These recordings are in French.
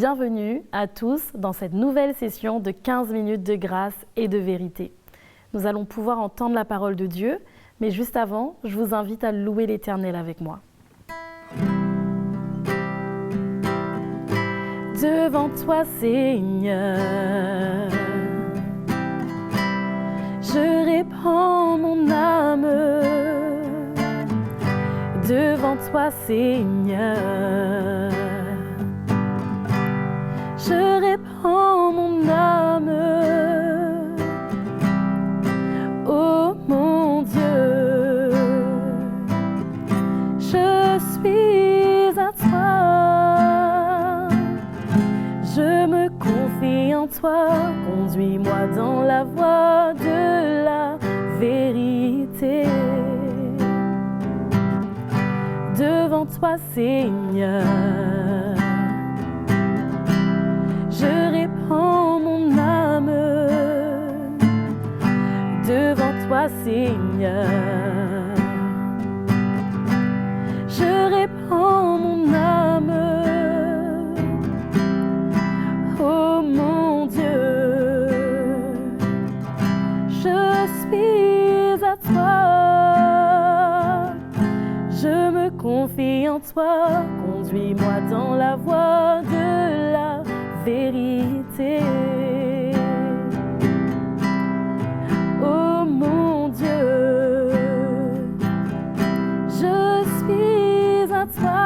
Bienvenue à tous dans cette nouvelle session de 15 minutes de grâce et de vérité. Nous allons pouvoir entendre la parole de Dieu, mais juste avant, je vous invite à louer l'Éternel avec moi. Devant toi, Seigneur, je répands mon âme. Devant toi, Seigneur, je répands mon âme. Oh mon Dieu, je suis à toi. Je me confie en toi, conduis-moi dans la voie de la vérité. Devant toi, Seigneur, je répands mon âme. Devant toi, Seigneur, je répands mon âme. Oh mon Dieu, je suis à toi. Je me confie en toi, conduis-moi dans la voie de la vérité. Oh mon Dieu, je suis à toi.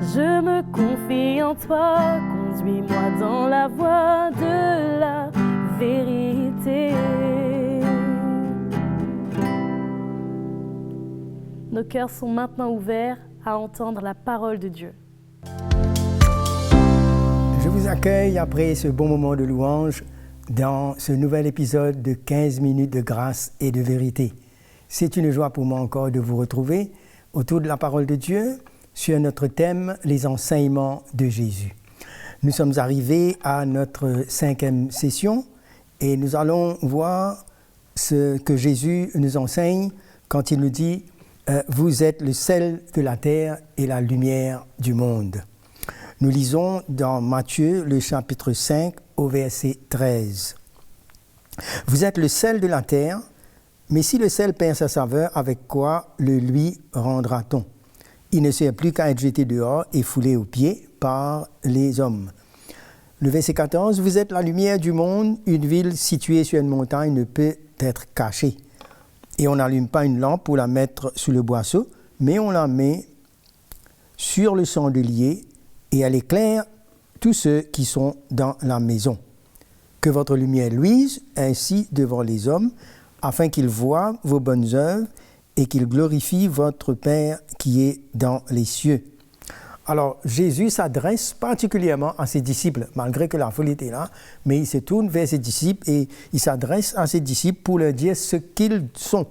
Je me confie en toi, conduis-moi dans la voie de la vérité. Nos cœurs sont maintenant ouverts à entendre la parole de Dieu. Je vous accueille après ce bon moment de louange dans ce nouvel épisode de 15 minutes de grâce et de vérité. C'est une joie pour moi encore de vous retrouver autour de la parole de Dieu sur notre thème, les enseignements de Jésus. Nous sommes arrivés à notre 5e session et nous allons voir ce que Jésus nous enseigne quand il nous dit « Vous êtes le sel de la terre et la lumière du monde ». Nous lisons dans Matthieu, le chapitre 5, au verset 13. « Vous êtes le sel de la terre, mais si le sel perd sa saveur, avec quoi le lui rendra-t-on? Il ne sert plus qu'à être jeté dehors et foulé aux pieds par les hommes. » Le verset 14, « Vous êtes la lumière du monde, une ville située sur une montagne ne peut être cachée. Et on n'allume pas une lampe pour la mettre sous le boisseau, mais on la met sur le chandelier et elle éclaire tous ceux qui sont dans la maison. Que votre lumière luise ainsi devant les hommes, afin qu'ils voient vos bonnes œuvres et qu'ils glorifient votre Père qui est dans les cieux. » Alors, Jésus s'adresse particulièrement à ses disciples, malgré que la foule était là, mais il se tourne vers ses disciples et il s'adresse à ses disciples pour leur dire ce qu'ils sont.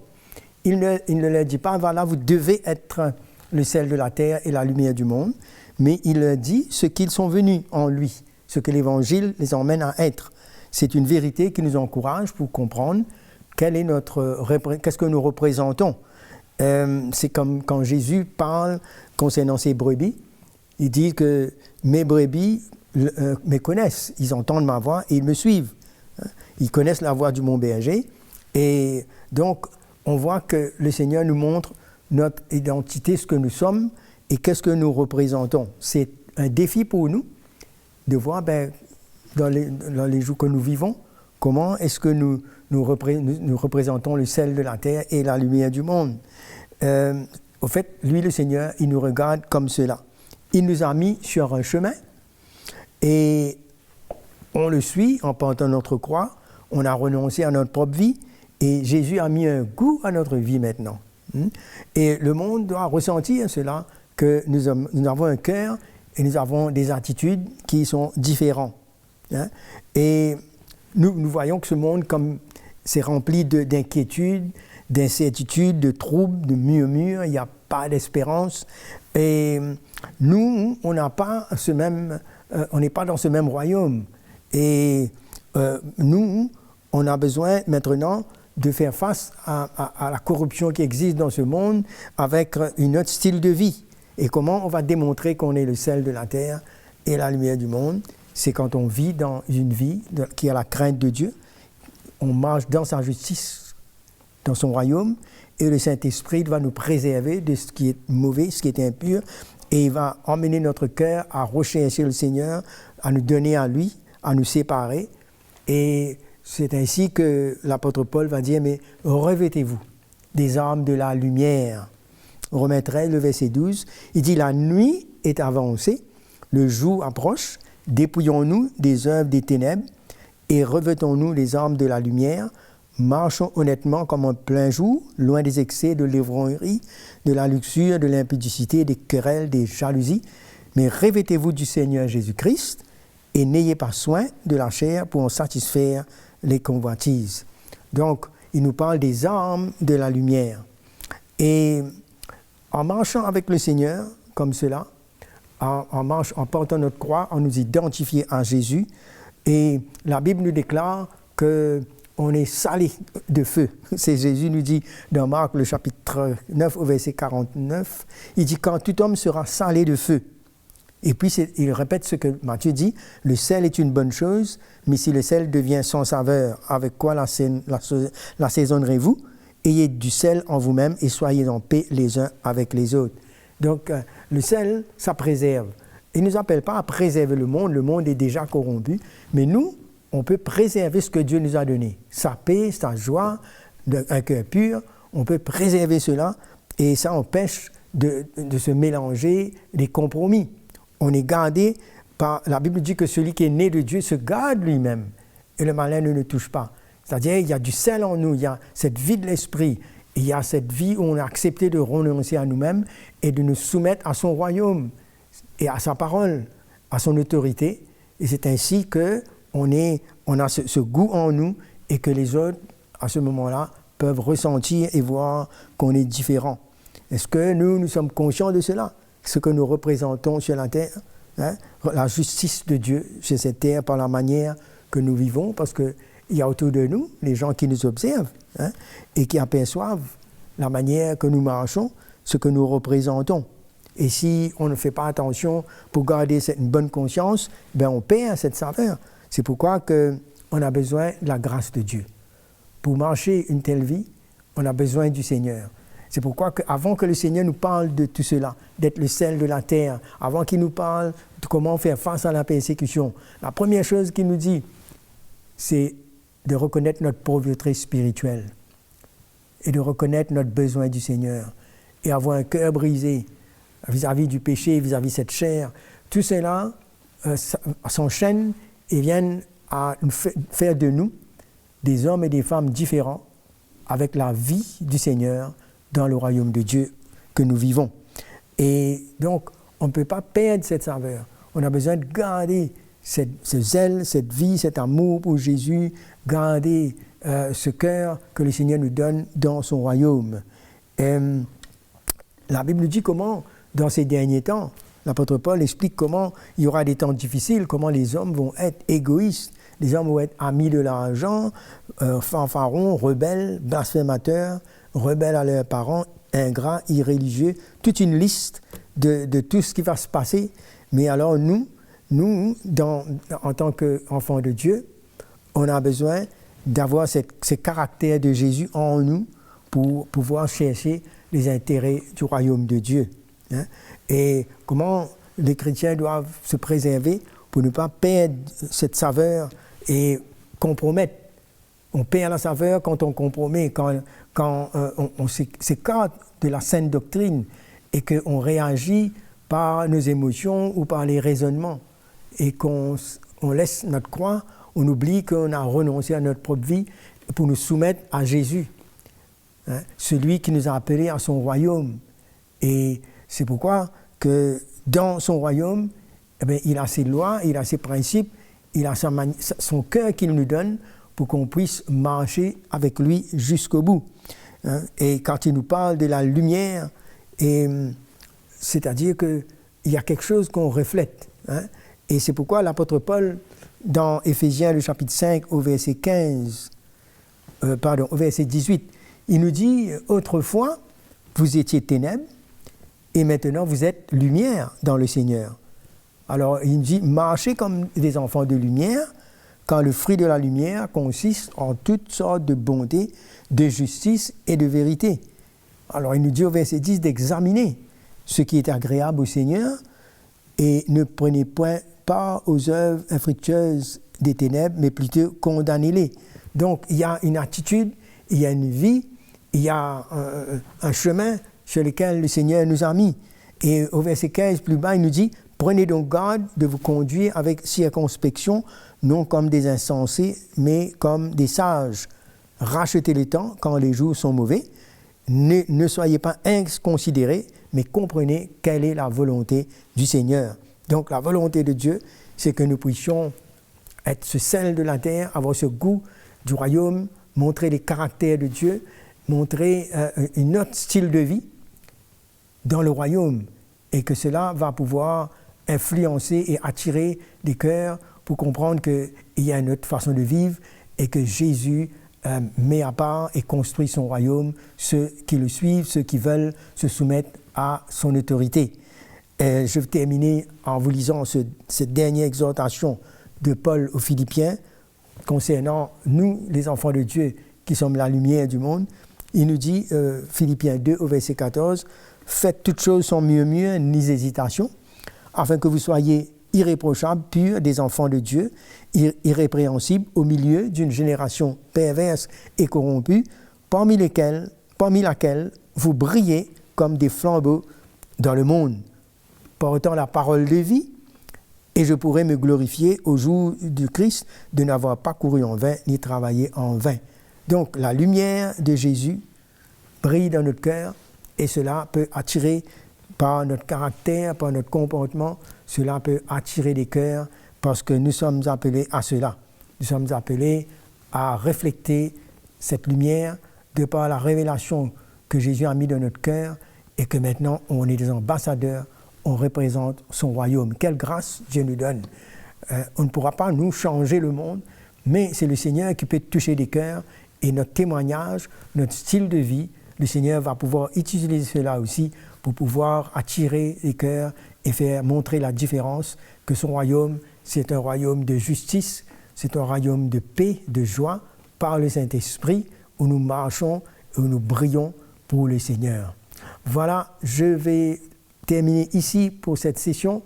Il ne leur dit pas, voilà, vous devez être le sel de la terre et la lumière du monde, mais il leur dit ce qu'ils sont venus en lui, ce que l'Évangile les emmène à être. C'est une vérité qui nous encourage pour comprendre qu'est-ce que nous représentons. C'est comme quand Jésus parle concernant ses brebis. Il dit que mes brebis me connaissent, ils entendent ma voix et ils me suivent. Ils connaissent la voix du bon berger. Et donc, on voit que le Seigneur nous montre notre identité, ce que nous sommes et qu'est-ce que nous représentons. C'est un défi pour nous de voir dans les jours que nous vivons, comment est-ce que nous représentons le sel de la terre et la lumière du monde. Au fait, lui, le Seigneur, il nous regarde comme cela. Il nous a mis sur un chemin et on le suit en portant notre croix. On a renoncé à notre propre vie et Jésus a mis un goût à notre vie maintenant. Et le monde doit ressentir cela, que nous avons un cœur et nous avons des attitudes qui sont différentes. Et nous voyons que ce monde, comme c'est rempli d'inquiétudes, d'incertitudes, de troubles, de murmures, il n'y a pas d'espérance. Et nous, on n'est pas dans ce même royaume. Et nous, on a besoin maintenant de faire face à la corruption qui existe dans ce monde avec un autre style de vie. Et comment on va démontrer qu'on est le sel de la terre et la lumière du monde? C'est quand on vit dans une vie qui a la crainte de Dieu, on marche dans sa justice, dans son royaume, et le Saint-Esprit va nous préserver de ce qui est mauvais, ce qui est impur, et il va emmener notre cœur à rechercher le Seigneur, à nous donner à lui, à nous séparer. Et c'est ainsi que l'apôtre Paul va dire, mais revêtez-vous des armes de la lumière. Romains 13, le verset 12, il dit, la nuit est avancée, le jour approche, dépouillons-nous des œuvres des ténèbres et revêtons-nous les armes de la lumière. Marchons honnêtement comme en plein jour, loin des excès de l'ivrognerie, de la luxure, de l'impudicité, des querelles, des jalousies. Mais revêtez-vous du Seigneur Jésus-Christ et n'ayez pas soin de la chair pour en satisfaire les convoitises. Donc, il nous parle des armes de la lumière. Et en marchant avec le Seigneur, comme cela, en portant notre croix, en nous identifiant à Jésus, et la Bible nous déclare que on est salé de feu. C'est Jésus nous dit dans Marc, le chapitre 9, au verset 49, il dit « Quand tout homme sera salé de feu ». Et puis il répète ce que Matthieu dit, « Le sel est une bonne chose, mais si le sel devient sans saveur, avec quoi l'assaisonnerez-vous? Ayez du sel en vous-même et soyez en paix les uns avec les autres. » Donc le sel, ça préserve. Il ne nous appelle pas à préserver le monde est déjà corrompu, mais nous, on peut préserver ce que Dieu nous a donné. Sa paix, sa joie, un cœur pur, on peut préserver cela et ça empêche de se mélanger des compromis. On est gardé par... La Bible dit que celui qui est né de Dieu se garde lui-même et le malin ne le touche pas. C'est-à-dire il y a du sel en nous, il y a cette vie de l'esprit, il y a cette vie où on a accepté de renoncer à nous-mêmes et de nous soumettre à son royaume et à sa parole, à son autorité. Et c'est ainsi que on a ce goût en nous et que les autres, à ce moment-là, peuvent ressentir et voir qu'on est différent. Est-ce que nous sommes conscients de cela? Ce que nous représentons sur la terre, hein? La justice de Dieu sur cette terre par la manière que nous vivons, parce qu'il y a autour de nous les gens qui nous observent, hein, et qui aperçoivent la manière que nous marchons, ce que nous représentons. Et si on ne fait pas attention pour garder une bonne conscience, ben on perd cette saveur. C'est pourquoi on a besoin de la grâce de Dieu. Pour marcher une telle vie, on a besoin du Seigneur. C'est pourquoi avant que le Seigneur nous parle de tout cela, d'être le sel de la terre, avant qu'il nous parle de comment faire face à la persécution, la première chose qu'il nous dit, c'est de reconnaître notre pauvreté spirituelle et de reconnaître notre besoin du Seigneur et avoir un cœur brisé vis-à-vis du péché, vis-à-vis de cette chair. Tout cela s'enchaîne et viennent à faire de nous des hommes et des femmes différents avec la vie du Seigneur dans le royaume de Dieu que nous vivons. Et donc, on ne peut pas perdre cette saveur. On a besoin de garder ce zèle, cette vie, cet amour pour Jésus, garder ce cœur que le Seigneur nous donne dans son royaume. Et, la Bible dit comment, dans ces derniers temps, l'apôtre Paul explique comment il y aura des temps difficiles, comment les hommes vont être égoïstes, les hommes vont être amis de l'argent, fanfarons, rebelles, blasphémateurs, rebelles à leurs parents, ingrats, irréligieux, toute une liste de tout ce qui va se passer. Mais alors nous en tant qu'enfants de Dieu, on a besoin d'avoir ce caractère de Jésus en nous pour pouvoir chercher les intérêts du royaume de Dieu. Hein? Et comment les chrétiens doivent se préserver pour ne pas perdre cette saveur et compromettre. On perd la saveur quand on compromet, quand on s'écarte de la saine doctrine et qu'on réagit par nos émotions ou par les raisonnements et qu'on laisse notre croix, on oublie qu'on a renoncé à notre propre vie pour nous soumettre à Jésus, hein, celui qui nous a appelés à son royaume. Et c'est pourquoi que dans son royaume, eh bien, il a ses lois, il a ses principes, il a son cœur qu'il nous donne pour qu'on puisse marcher avec lui jusqu'au bout. Hein. Et quand il nous parle de la lumière, c'est-à-dire qu'il y a quelque chose qu'on reflète. Hein. Et c'est pourquoi l'apôtre Paul, dans Éphésiens, le chapitre 5, au verset 18, il nous dit « Autrefois, vous étiez ténèbres, et maintenant vous êtes lumière dans le Seigneur. Alors il nous dit, marchez comme des enfants de lumière, quand le fruit de la lumière consiste en toutes sortes de bonté, de justice et de vérité. Alors il nous dit au verset 10 d'examiner ce qui est agréable au Seigneur et ne prenez point part aux œuvres infructueuses des ténèbres, mais plutôt condamnez-les. Donc il y a une attitude, il y a une vie, il y a un chemin sur lequel le Seigneur nous a mis. Et au verset 15 plus bas, il nous dit, prenez donc garde de vous conduire avec circonspection, non comme des insensés, mais comme des sages. Rachetez le temps quand les jours sont mauvais. Ne soyez pas inconsidérés, mais comprenez quelle est la volonté du Seigneur. Donc la volonté de Dieu, c'est que nous puissions être ce sel de la terre, avoir ce goût du royaume, montrer les caractères de Dieu, montrer un autre style de vie dans le royaume, et que cela va pouvoir influencer et attirer des cœurs pour comprendre qu'il y a une autre façon de vivre et que Jésus met à part et construit son royaume, ceux qui le suivent, ceux qui veulent se soumettre à son autorité. Et je vais terminer en vous lisant cette dernière exhortation de Paul aux Philippiens concernant nous, les enfants de Dieu, qui sommes la lumière du monde. Il nous dit, Philippiens 2 au verset 14, « Faites toutes choses sans murmure ni hésitation, afin que vous soyez irréprochables, purs, des enfants de Dieu, irrépréhensibles au milieu d'une génération perverse et corrompue, parmi laquelle vous brillez comme des flambeaux dans le monde, portant la parole de vie, et je pourrai me glorifier au jour du Christ de n'avoir pas couru en vain ni travaillé en vain. » Donc la lumière de Jésus brille dans notre cœur et cela peut attirer par notre caractère, par notre comportement, cela peut attirer les cœurs parce que nous sommes appelés à cela. Nous sommes appelés à refléter cette lumière de par la révélation que Jésus a mis dans notre cœur et que maintenant on est des ambassadeurs, on représente son royaume. Quelle grâce Dieu nous donne. On ne pourra pas nous changer le monde, mais c'est le Seigneur qui peut toucher des cœurs et notre témoignage, notre style de vie, le Seigneur va pouvoir utiliser cela aussi pour pouvoir attirer les cœurs et faire montrer la différence que son royaume, c'est un royaume de justice, c'est un royaume de paix, de joie, par le Saint-Esprit, où nous marchons, où nous brillons pour le Seigneur. Voilà, je vais terminer ici pour cette session.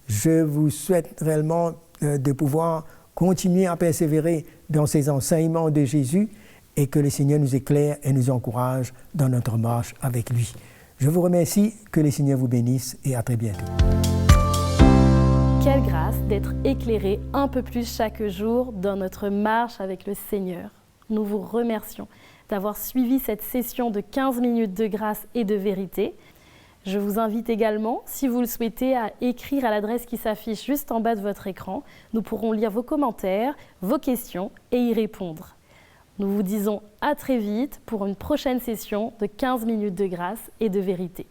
Je vous souhaite réellement de pouvoir continuer à persévérer dans ces enseignements de Jésus et que le Seigneur nous éclaire et nous encourage dans notre marche avec lui. Je vous remercie, que le Seigneur vous bénisse et à très bientôt. Quelle grâce d'être éclairé un peu plus chaque jour dans notre marche avec le Seigneur. Nous vous remercions d'avoir suivi cette session de 15 minutes de grâce et de vérité. Je vous invite également, si vous le souhaitez, à écrire à l'adresse qui s'affiche juste en bas de votre écran. Nous pourrons lire vos commentaires, vos questions et y répondre. Nous vous disons à très vite pour une prochaine session de 15 minutes de grâce et de vérité.